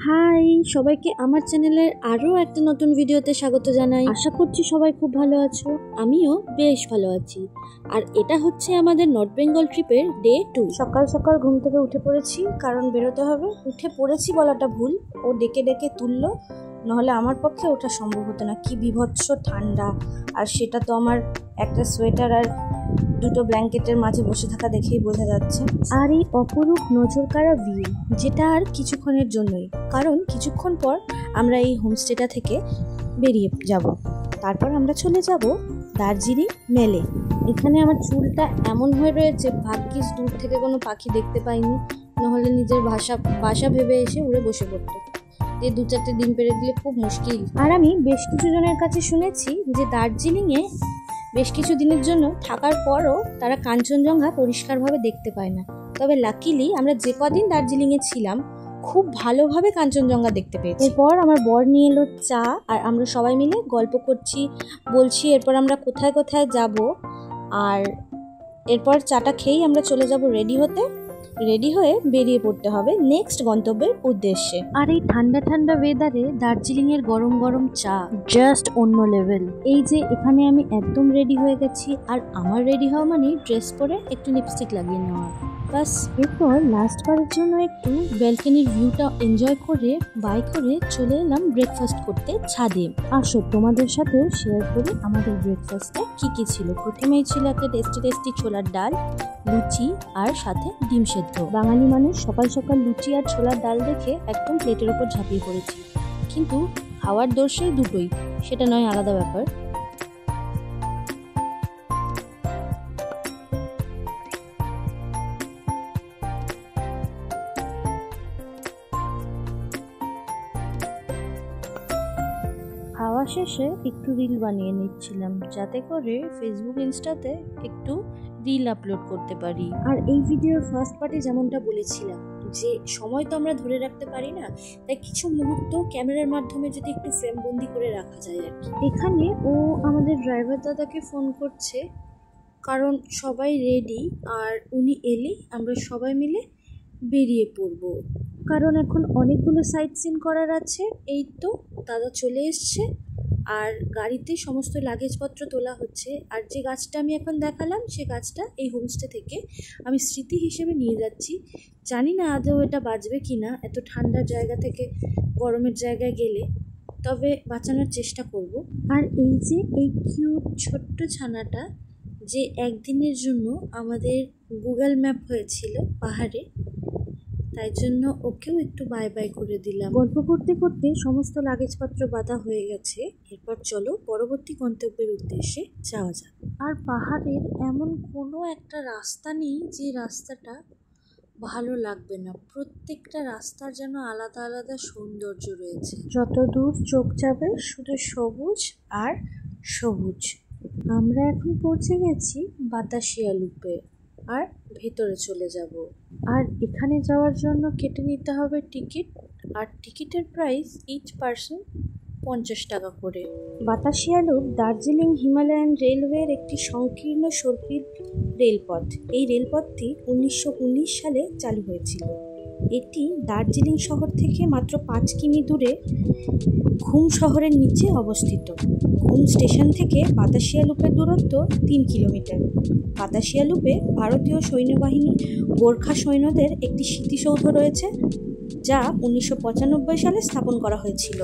High সবাইকে আমার চ্যানেলের আরও একটা নতুন ভিডিওতে স্বাগত জানাই। আশা করছি সবাই খুব ভালো আছো, আমিও বেশ ভালো আছি। আর এটা হচ্ছে আমাদের নর্থ বেঙ্গল ট্রিপের ডে 2। সকাল সকাল ঘুম থেকে উঠে পড়েছি, কারণ বেরোতে হবে। উঠে পড়েছি বলাটা ভুল, ও ডেকে ডেকে তুললো, নাহলে আমার পক্ষে ওঠা সম্ভব হতো না। কি বিভৎস ঠান্ডা, আর সেটা তো আমার একটা সোয়েটার আর দুটো ব্ল্যাঙ্কেটের মাঝে বসে থাকা দেখেই বোঝা যাচ্ছে। আর এই অপরূপ নজর কাড়া ভিউ, যেটা আর কিছুক্ষণের জন্যই, কারণ কিছুক্ষণ পর আমরা এই হোমস্টেটা থেকে বেরিয়ে যাব। তারপর আমরা চলে যাব দার্জিলিং মেলে। এখানে আমার চুলটা এমন হয়ে রয়েছে, ভাগ্যিস দূর থেকে কোনো পাখি দেখতে পাইনি, নাহলে নিজের বাসা ভেবে এসে উড়ে বসে পড়তো। যে 2-4টে দিন পেরে দিলে খুব মুশকিল। আর আমি বেশ কিছু জনের কাছে শুনেছি যে দার্জিলিংয়ে বেশ কিছু দিনের জন্য থাকার পরও তারা কাঞ্চনজঙ্ঘা পরিষ্কারভাবে দেখতে পায় না। তবে লাকিলি আমরা যে কদিন দার্জিলিংয়ে ছিলাম খুব ভালোভাবে কাঞ্চনজঙ্ঘা দেখতে পেয়েছি। এরপর আমার বর নিয়ে এলো চা, আর আমরা সবাই মিলে গল্প করছি, বলছি এরপর আমরা কোথায় কোথায় যাব। আর এরপর চাটা খেয়েই আমরা চলে যাব রেডি হয়ে বেরিয়ে পড়তে হবে নেক্সট গন্তব্যের উদ্দেশ্যে। আর এই ঠান্ডা ঠান্ডা ওয়েদারে দার্জিলিং এর গরম গরম চা জাস্ট অন্য লেভেল। এই যে এখানে আমি একদম রেডি হয়ে গেছি, আর আমার রেডি হওয়া মানে ড্রেস পরে একটু লিপস্টিক লাগিয়ে নেওয়া, বাস। এরপর লাস্ট বারের জন্য একটু ব্যালকনির ভিউটা এনজয় করে বাইক করে চলে এলাম ব্রেকফাস্ট করতে ছাদে। আসো তোমাদের সাথেও শেয়ার করি আমাদের ব্রেকফাস্টে কি কি ছিল। প্রথমেই ছিল একটা টেস্টি ছোলার ডাল, লুচি আর সাথে ডিম সেদ্ধ। বাঙালি মানুষ সকাল সকাল লুচি আর ছোলার ডাল দেখে একদম প্লেটের ওপর ঝাঁপিয়ে পড়েছি, কিন্তু খাওয়ার দোষেই দুটোই, সেটা নয় আলাদা ব্যাপার। খাওয়া শেষে একটু রিল বানিয়ে নিচ্ছিলাম, যাতে করে ফেসবুক ইনস্টাতে একটু রিল আপলোড করতে পারি। আর এই ভিডিওর ফার্স্ট পার্টে যেমনটা বলেছিলাম যে সময় তো আমরা ধরে রাখতে পারি না, তাই কিছু মুহূর্ত ক্যামেরার মাধ্যমে যদি একটু ফ্রেম বন্দি করে রাখা যায় আর কি। এখানে ও আমাদের ড্রাইভার দাদাকে ফোন করছে, কারণ সবাই রেডি, আর উনি এলে আমরা সবাই মিলে বেরিয়ে পড়বো, কারণ এখন অনেকগুলো সাইট সিন করার আছে। এই তো দাদা চলে এসছে, আর গাড়িতে সমস্ত লাগেজপত্র তোলা হচ্ছে। আর যে গাছটা আমি এখন দেখালাম, সে গাছটা এই হোমস্টে থেকে আমি স্মৃতি হিসেবে নিয়ে যাচ্ছি। জানি না আদৌ এটা বাঁচবে কি না এত ঠান্ডার জায়গা থেকে গরমের জায়গায় গেলে, তবে বাঁচানোর চেষ্টা করব। আর এই যে এই কিউট ছোট্ট ছানাটা, যে একদিনের জন্য আমাদের গুগল ম্যাপ হয়েছিল পাহাড়ে, তাই জন্য ওকেও একটু বাই বাই করে দিলাম। গল্প করতে করতে সমস্ত লাগেজপত্র বাঁধা হয়ে গেছে। এরপর চলো পরবর্তী গন্তব্যের উদ্দেশ্যে যাওয়া যাক। আর পাহাড়ের এমন কোনো একটা রাস্তা নেই যে রাস্তাটা ভালো লাগবে না। প্রত্যেকটা রাস্তার যেন আলাদা আলাদা সৌন্দর্য রয়েছে। যত দূর চোখ যাবে শুধু সবুজ আর সবুজ। আমরা এখন পৌঁছে গেছি বাতাসিয়া লুপে, আর ভেতরে চলে যাব। আর এখানে যাওয়ার জন্য কেটে নিতে হবে টিকিট, আর টিকিটের প্রাইস ইচ পারসন 50 টাকা করে। বাতাসিয়া লুপ দার্জিলিং হিমালয়ান রেলওয়ের একটি সংকীর্ণ সর্পিত রেলপথ। এই রেলপথটি 1919 সালে চালু হয়েছিল। এটি দার্জিলিং শহর থেকে মাত্র 5 কিমি দূরে ঘুম শহরের নিচে অবস্থিত। ঘুম স্টেশন থেকে বাতাসিয়া লুপের দূরত্ব 3 কিলোমিটার। বাতাসিয়া লুপে ভারতীয় সৈন্যবাহিনী গোর্খা সৈন্যদের একটি স্মৃতিসৌধ রয়েছে, যা 1995 সালে স্থাপন করা হয়েছিল।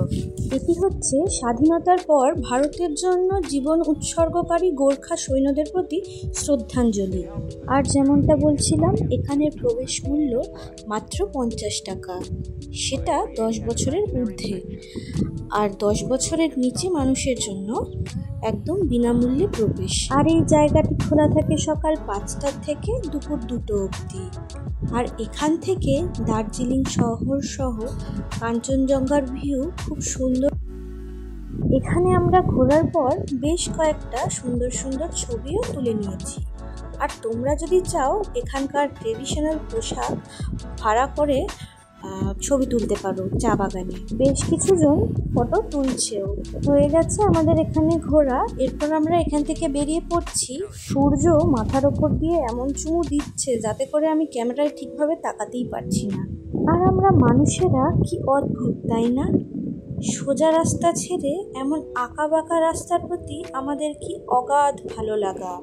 এটি হচ্ছে স্বাধীনতার পর ভারতের জন্য জীবন উৎসর্গকারী গোর্খা সৈন্যদের প্রতি শ্রদ্ধাঞ্জলি। আর যেমনটা বলছিলাম, এখানের প্রবেশ মূল্য মাত্র 50 টাকা, সেটা 10 বছরের ঊর্ধ্বে। আর 10 বছরের নিচে মানুষের জন্য একদম বিনামূল্যে প্রবেশ। আর এই জায়গাটি খোলা থাকে সকাল 5টা থেকে দুপুর 2টো অবধি। আর এখান থেকে দার্জিলিং শহর সহ কাঞ্চনজঙ্ঘার ভিউ খুব সুন্দর। এখানে আমরা ঘোরার পর বেশ কয়েকটা সুন্দর সুন্দর ছবিও তুলে নিয়েছি। আর তোমরা যদি চাও এখানকার ট্রেডিশনাল পোশাক ভাড়া করে ছবি তুলতে পারো চা বাগানে। বেশ কিছুজন ফটো তুলছেও। হয়ে গেছে আমাদের এখানে ঘোরা। এরপর আমরা এখান থেকে বেরিয়ে পড়ছি। সূর্য মাথার ওপর দিয়ে এমন চুমু দিচ্ছে যাতে করে আমি ক্যামেরায় ঠিকভাবে তাকাতেই পারছি না। আর আমরা মানুষেরা কি অদ্ভুত, তাই না? সোজা রাস্তা ছেড়ে এমন আঁকাবাঁকা রাস্তার প্রতি আমাদের কি অগাধ ভালো লাগা।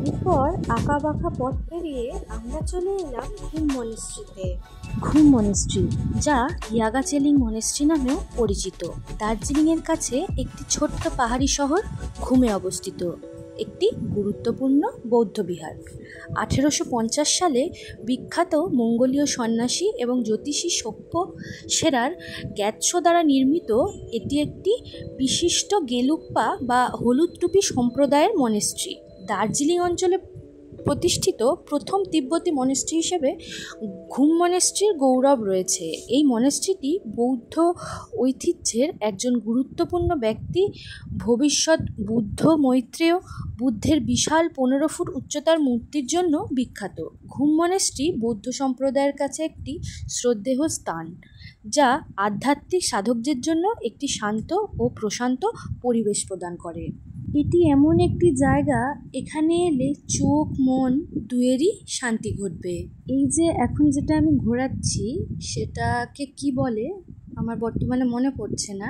এরপর আঁকা বাঁকা পথ পেরিয়ে আমরা চলে এলাম ঘুম মনেস্ট্রিতে। ঘুম মনেস্ট্রি, যা ইয়াগাচেলিং মনেস্ট্রি নামেও পরিচিত, দার্জিলিংয়ের কাছে একটি ছোট্ট পাহাড়ি শহর ঘুমে অবস্থিত একটি গুরুত্বপূর্ণ বৌদ্ধ বিহার। 1850 সালে বিখ্যাত মঙ্গোলীয় সন্ন্যাসী এবং জ্যোতিষী সোক্য সেরার গ্যাৎসো দ্বারা নির্মিত এটি একটি বিশিষ্ট গেলুপ্পা বা হলুদ টুপি সম্প্রদায়ের মনেস্ট্রি। দার্জিলিং অঞ্চলে প্রতিষ্ঠিত প্রথম তিব্বতী মনেস্ট্রি হিসেবে ঘুম মনেস্ট্রির গৌরব রয়েছে। এই মনেস্ট্রিটি বৌদ্ধ ঐতিহ্যের একজন গুরুত্বপূর্ণ ব্যক্তি ভবিষ্যৎ বুদ্ধ মৈত্রেয় বুদ্ধের বিশাল 15 ফুট উচ্চতার মূর্তির জন্য বিখ্যাত। ঘুম মনেস্ট্রি বৌদ্ধ সম্প্রদায়ের কাছে একটি শ্রদ্ধেয় স্থান, যা আধ্যাত্মিক সাধকদের জন্য একটি শান্ত ও প্রশান্ত পরিবেশ প্রদান করে। এটি এমন একটি জায়গা, এখানে এলে চোখ মন দুয়েরই শান্তি ঘটবে। এই যে এখন যেটা আমি ঘোরাচ্ছি সেটাকে কি বলে আমার বর্তমানে মনে পড়ছে না,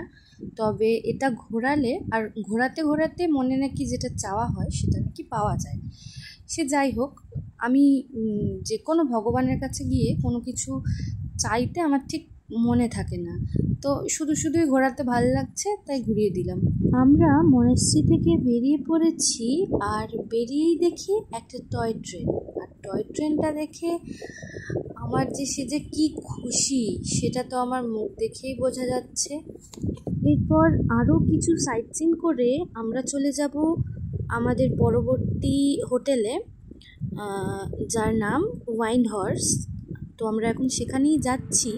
তবে এটা ঘোরালে আর ঘোরাতে ঘোরাতে মনে নাকি যেটা চাওয়া হয় সেটা নাকি পাওয়া যায়। সে যাই হোক, আমি যে কোনো ভগবানের কাছে গিয়ে কোনো কিছু চাইতে আমার ঠিক মনে থাকে না, তো শুধুই ঘোরাতে ভালো লাগছে তাই ঘুরিয়ে দিলাম। আমরা মনেস্ট্রি থেকে বেরিয়ে পড়েছি আর বেরিয়েই দেখি একটা টয় ট্রেন। আর টয় ট্রেনটা দেখে আমার সে যে কি খুশি সেটা তো আমার মুখ দেখেই বোঝা যাচ্ছে। এরপর আরও কিছু সাইট সিন করে আমরা চলে যাব আমাদের পরবর্তী হোটেলে, যার নাম ওয়াইন হর্স। তো আমরা এখন সেখানেই যাচ্ছি।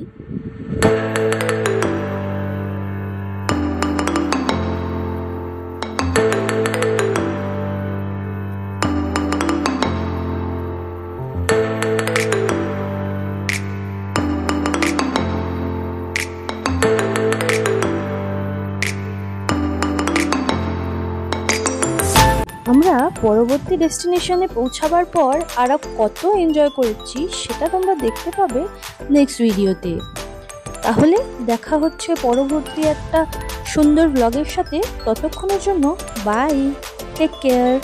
আমরা পরবর্তী ডেস্টিনেশনে পৌঁছাবার পর আর কত এনজয় করেছি সেটা তোমরা দেখতে পাবে নেক্সট ভিডিওতে। তাহলে দেখা হচ্ছে পরবর্তী একটা সুন্দর ব্লগের সাথে। ততক্ষণের জন্য বাই, টেক কেয়ার।